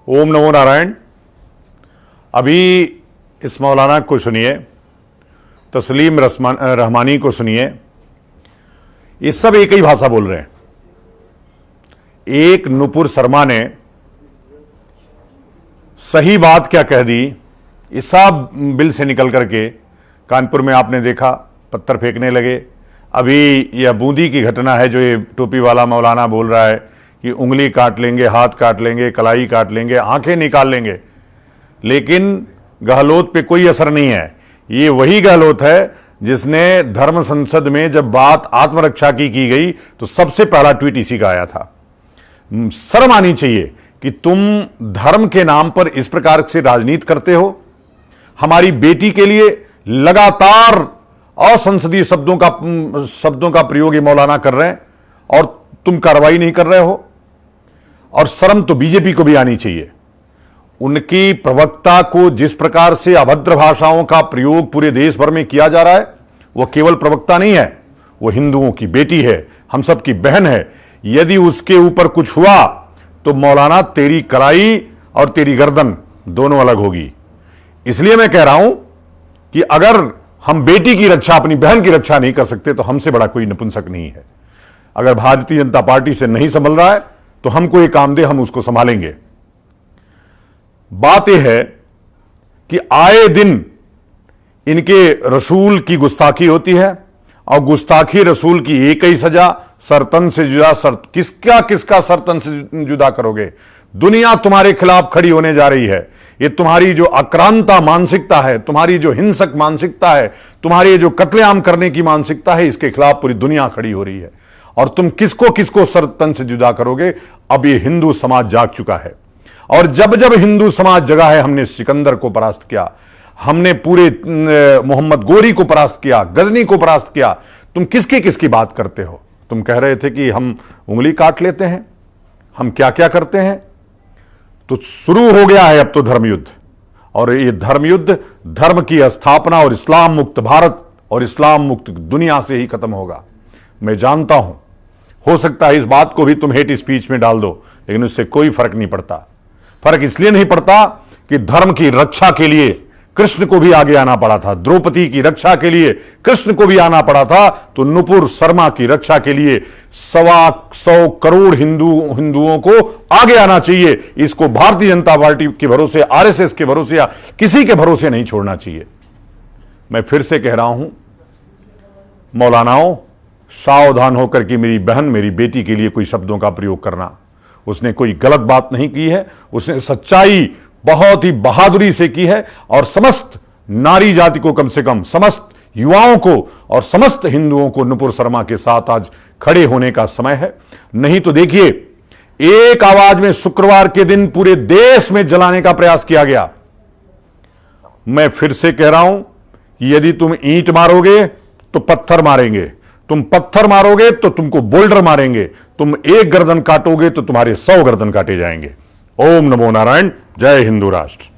ओम नमो नारायण। अभी इस मौलाना को सुनिए, तस्लीम रहमानी को सुनिए, ये सब एक ही भाषा बोल रहे हैं। एक नुपुर शर्मा ने सही बात क्या कह दी, ये सब बिल से निकल करके कानपुर में आपने देखा पत्थर फेंकने लगे। अभी यह बूंदी की घटना है जो ये टोपी वाला मौलाना बोल रहा है कि उंगली काट लेंगे, हाथ काट लेंगे, कलाई काट लेंगे, आंखें निकाल लेंगे, लेकिन गहलोत पे कोई असर नहीं है। ये वही गहलोत है जिसने धर्म संसद में जब बात आत्मरक्षा की गई तो सबसे पहला ट्वीट इसी का आया था। शर्म आनी चाहिए कि तुम धर्म के नाम पर इस प्रकार से राजनीति करते हो। हमारी बेटी के लिए लगातार असंसदीय शब्दों का प्रयोग ये मौलाना कर रहे हैं और तुम कार्रवाई नहीं कर रहे हो। और शर्म तो बीजेपी को भी आनी चाहिए। उनकी प्रवक्ता को जिस प्रकार से अभद्र भाषाओं का प्रयोग पूरे देश भर में किया जा रहा है, वो केवल प्रवक्ता नहीं है, वो हिंदुओं की बेटी है, हम सब की बहन है। यदि उसके ऊपर कुछ हुआ तो मौलाना तेरी कलाई और तेरी गर्दन दोनों अलग होगी। इसलिए मैं कह रहा हूं कि अगर हम बेटी की रक्षा, अपनी बहन की रक्षा नहीं कर सकते तो हमसे बड़ा कोई नपुंसक नहीं है। अगर भारतीय जनता पार्टी से नहीं संभल रहा है तो हमको ये काम दे, हम उसको संभालेंगे। बात यह है कि आए दिन इनके रसूल की गुस्ताखी होती है और गुस्ताखी रसूल की एक ही सजा, सरतन से जुदा। किसका सरतन से जुदा करोगे? दुनिया तुम्हारे खिलाफ खड़ी होने जा रही है। ये तुम्हारी जो आक्रांता मानसिकता है, तुम्हारी जो हिंसक मानसिकता है, तुम्हारी जो कत्लेआम करने की मानसिकता है, इसके खिलाफ पूरी दुनिया खड़ी हो रही है। और तुम किसको सरतन से जुदा करोगे? अब ये हिंदू समाज जाग चुका है। और जब जब हिंदू समाज जगा है, हमने सिकंदर को परास्त किया, हमने पूरे मोहम्मद गोरी को परास्त किया, गजनी को परास्त किया। तुम किसकी बात करते हो? तुम कह रहे थे कि हम उंगली काट लेते हैं, हम क्या क्या करते हैं। तो शुरू हो गया है अब तो धर्मयुद्ध। और ये धर्मयुद्ध धर्म की स्थापना और इस्लाम मुक्त भारत और इस्लाम मुक्त दुनिया से ही खत्म होगा। मैं जानता हूं, हो सकता है इस बात को भी तुम हेट स्पीच में डाल दो, लेकिन उससे कोई फर्क नहीं पड़ता। फर्क इसलिए नहीं पड़ता कि धर्म की रक्षा के लिए कृष्ण को भी आगे आना पड़ा था, द्रौपदी की रक्षा के लिए कृष्ण को भी आना पड़ा था, तो नुपुर शर्मा की रक्षा के लिए 125 करोड़ हिंदुओं को आगे आना चाहिए। इसको भारतीय जनता पार्टी के भरोसे, आरएसएस के भरोसे या किसी के भरोसे नहीं छोड़ना चाहिए। मैं फिर से कह रहा हूं, मौलानाओं, सावधान होकर कि मेरी बहन, मेरी बेटी के लिए कोई शब्दों का प्रयोग करना। उसने कोई गलत बात नहीं की है, उसने सच्चाई बहुत ही बहादुरी से की है। और समस्त नारी जाति को, कम से कम समस्त युवाओं को और समस्त हिंदुओं को नुपुर शर्मा के साथ आज खड़े होने का समय है। नहीं तो देखिए, एक आवाज में शुक्रवार के दिन पूरे देश में जलाने का प्रयास किया गया। मैं फिर से कह रहा हूं कि यदि तुम ईंट मारोगे तो पत्थर मारेंगे, तुम पत्थर मारोगे तो तुमको बोल्डर मारेंगे, तुम एक गर्दन काटोगे तो तुम्हारे 100 गर्दन काटे जाएंगे। ओम नमो नारायण। जय हिंदू राष्ट्र।